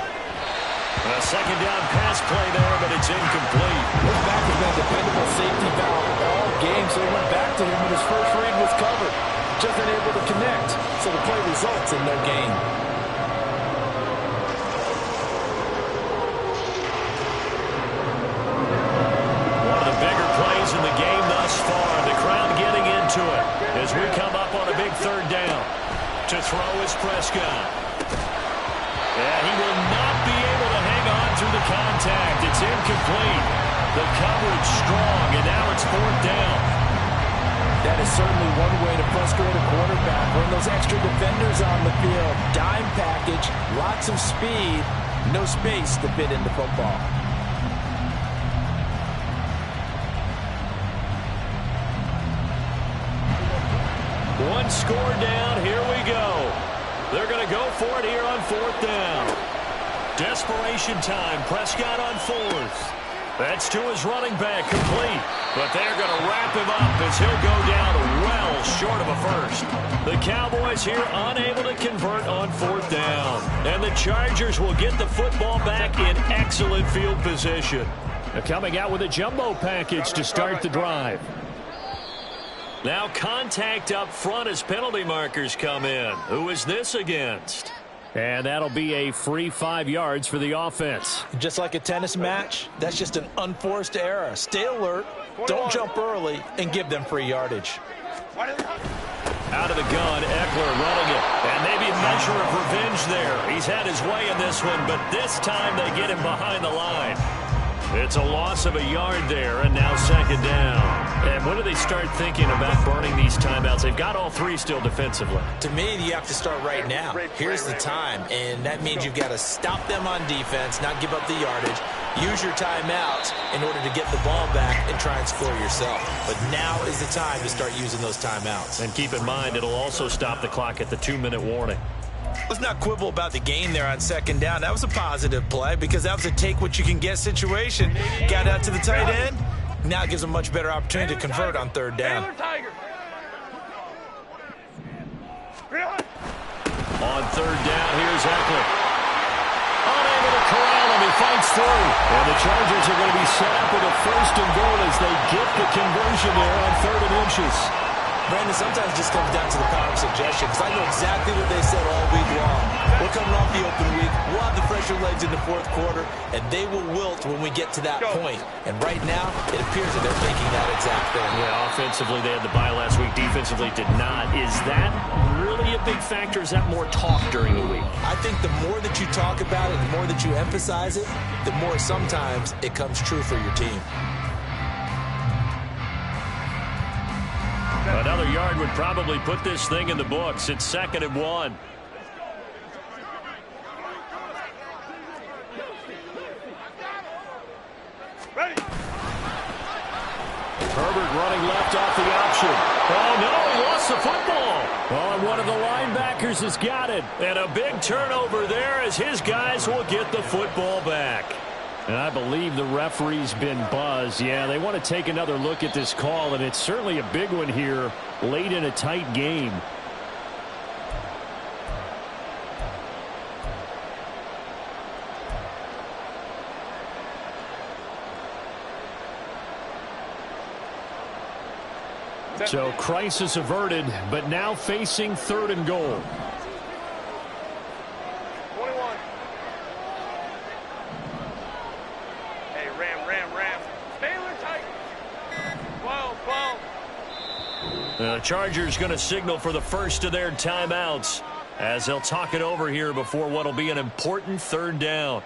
A 2nd down pass play there, but it's incomplete. This back has been a dependable safety valve all game, so he went back to him when his first read was covered. Just unable to connect, so the play results in no gain. One of the bigger plays in the game thus far. The crowd getting into it as we come up on a big 3rd down. To throw is Prescott. And he will not be able to hang on through the contact. It's incomplete. The coverage strong, and now it's 4th down. That is certainly one way to frustrate a quarterback. When those extra defenders on the field, dime package, lots of speed, no space to fit into football. One score down, here we go. They're going to go for it here on 4th down. Desperation time, Prescott on 4th. That's to his running back, complete. But they're going to wrap him up as he'll go down well short of a first. The Cowboys here unable to convert on 4th down. And the Chargers will get the football back in excellent field position. They're coming out with a jumbo package to start the drive. Now contact up front as penalty markers come in. Who is this against? And that'll be a free 5 yards for the offense. Just like a tennis match, that's just an unforced error. Stay alert, don't jump early, and give them free yardage. Out of the gun, Eckler running it. And maybe a measure of revenge there. He's had his way in this one, but this time they get him behind the line. It's a loss of a yard there, and now 2nd down. And when do they start thinking about burning these timeouts? They've got all 3 still defensively. To me, you have to start right now. Here's the time, and that means you've got to stop them on defense, not give up the yardage, use your timeouts in order to get the ball back and try and score yourself. But now is the time to start using those timeouts. And keep in mind, it'll also stop the clock at the 2-minute warning. Let's not quibble about the gain there on 2nd down. That was a positive play because that was a take-what-you-can-get situation. Got out to the tight end. Now it gives them a much better opportunity to convert on 3rd down. On third down. Here's Eckler. Unable to corral him. He fights through. And the Chargers are going to be set up with a first and goal as they get the conversion there on 3rd and inches. Brandon, sometimes it just comes down to the power of suggestion, because I know exactly what they said all week long. We're coming off the open week. We'll have the fresher legs in the 4th quarter, and they will wilt when we get to that point. And right now, it appears that they're thinking that exact thing. Yeah, offensively, they had the bye last week. Defensively, did not. Is that really a big factor? Is that more talk during the week? I think the more that you talk about it, the more that you emphasize it, the more sometimes it comes true for your team. Another yard would probably put this thing in the books. It's 2nd and 1. Ready. Herbert running left off the option. Oh, no, he lost the football. Oh, and one of the linebackers has got it. And a big turnover there as his guys will get the football back. And I believe the referee's been buzzed. Yeah, they want to take another look at this call, and it's certainly a big one here late in a tight game. So crisis averted, but now facing 3rd and goal. 21. Hey, Ram. Baylor tight. 12. The Chargers going to signal for the first of their timeouts as they'll talk it over here before what will be an important 3rd down.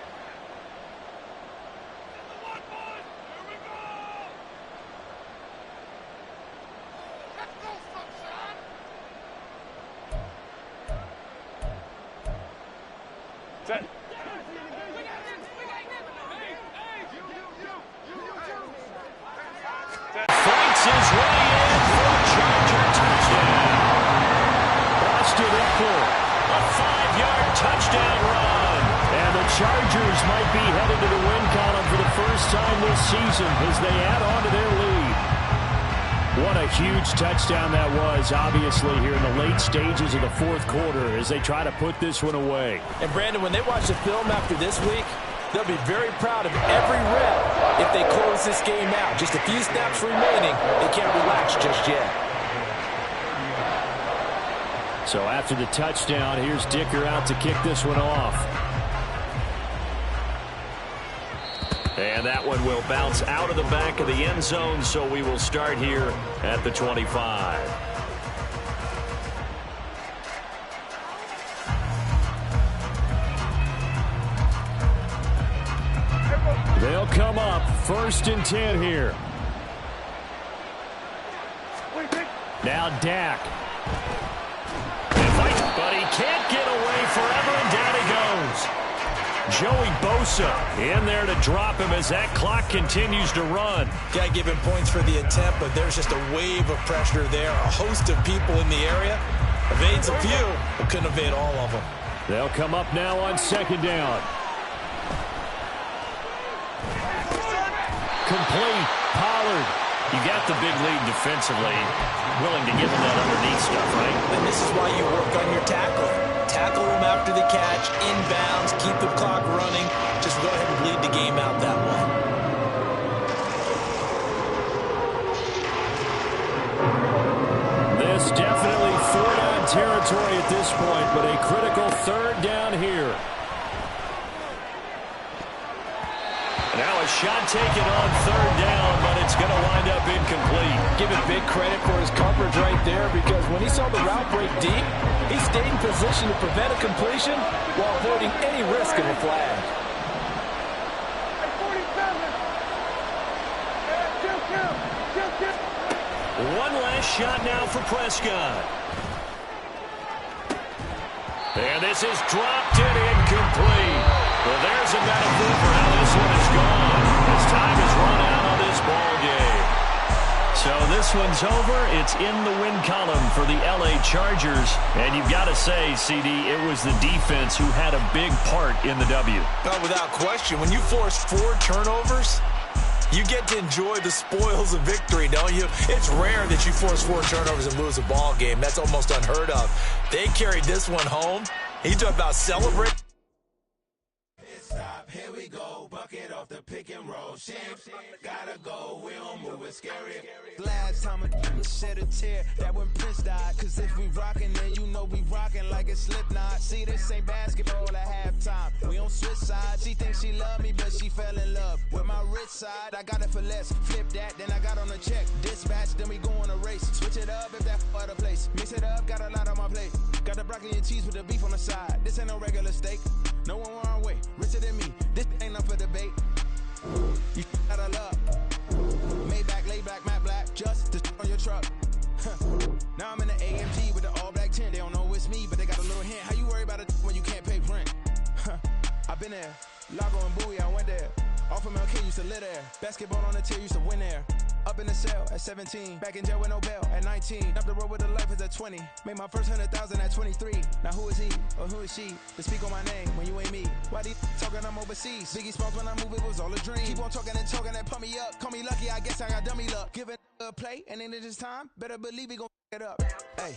Set. Fights his way in for a Charger touchdown. Austin Eckler, a 5-yard touchdown run. And the Chargers might be headed to the win column for the first time this season as they add on to their lead. What a huge touchdown that was, obviously, here in the late stages of the 4th quarter as they try to put this one away. And, Brandon, when they watch the film after this week, they'll be very proud of every rep if they close this game out. Just a few snaps remaining. They can't relax just yet. So after the touchdown, here's Dicker out to kick this one off. And that one will bounce out of the back of the end zone, so we will start here at the 25. They'll come up 1st and 10 here. Now Dak. But he can't get away forever, and down he goes. Joey Bosa in there to drop him as that clock continues to run. Got to give him points for the attempt, but there's just a wave of pressure there. A host of people in the area. Evades a few, but couldn't evade all of them. They'll come up now on 2nd down. Complete. Pollard. You got the big lead defensively. Willing to give him that underneath stuff, right? And this is why you work on your tackling. Tackle him after the catch, inbounds, keep the clock running. Just go ahead and bleed the game out that way. This definitely 4-down territory at this point, but a critical 3rd down here. Now a shot taken on 3rd down, but it's going to wind up incomplete. Give him big credit for his coverage right there, because when he saw the route break deep, he stayed in position to prevent a completion while avoiding any risk of a flag. One last shot now for Prescott. And this is dropped and incomplete. Well, there's a metaphor for how this one is gone as time has run out on this ball game. So this one's over. It's in the win column for the LA Chargers. And you've got to say, CD, it was the defense who had a big part in the W. No, without question. When you force 4 turnovers, you get to enjoy the spoils of victory, don't you? It's rare that you force 4 turnovers and lose a ball game. That's almost unheard of. They carried this one home, You talk about celebrate. Stop, here we go, bucket off the pick and roll. Shit, gotta go, we don't move, it's scary. Last time I shed a tear, that when Prince died. Cause if we rockin', then you know we rockin' like a Slipknot. See, this ain't basketball at halftime. We on switch sides. She thinks she love me, but she fell in love with my rich side. I got it for less. Flip that, then I got on a check. Dispatch, then we go on a race. Switch it up if that out of place. Mix it up, got a lot on my plate. Got the broccoli and cheese with the beef on the side. This ain't no regular steak. No one wrong way, richer than me. This ain't up for debate. You out of luck. Maybach, laid back, matte black, just to on your truck. Now I'm in the AMG with the all black tint. They don't know it's me, but they got a little hint. How you worry about it when you can't pay rent? I've been there. Lago and Bowie, I went there. Off of MLK, used to live there. Basketball on the tier, used to win there. Up in the cell at 17. Back in jail with no bail at 19. Up the road with the life is at 20. Made my first 100,000 at 23. Now who is he or who is she to speak on my name when you ain't me? Why they talking I'm overseas? Biggie Smalls when I move, it was all a dream. Keep on talking and talking and pump me up. Call me lucky, I guess I got dummy luck. Give it a play and then it's time. Better believe he gon' it up. Hey,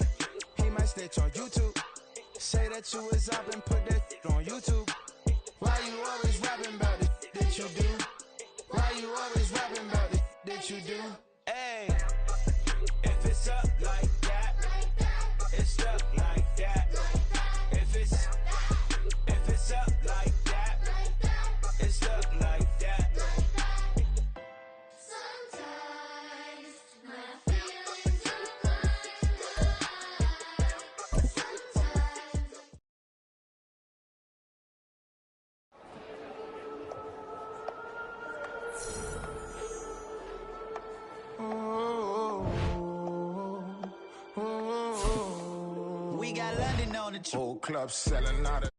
he might snitch on YouTube. Say that you was up and put that on YouTube. Why you always rapping about it that you do? Why you always rapping about it that you do? Hey, if it's up like that, it's stuck like that. If it's up like that, it's stuck like that. Sometimes my feelings are blind. Sometimes. We got London on the Whole club selling out of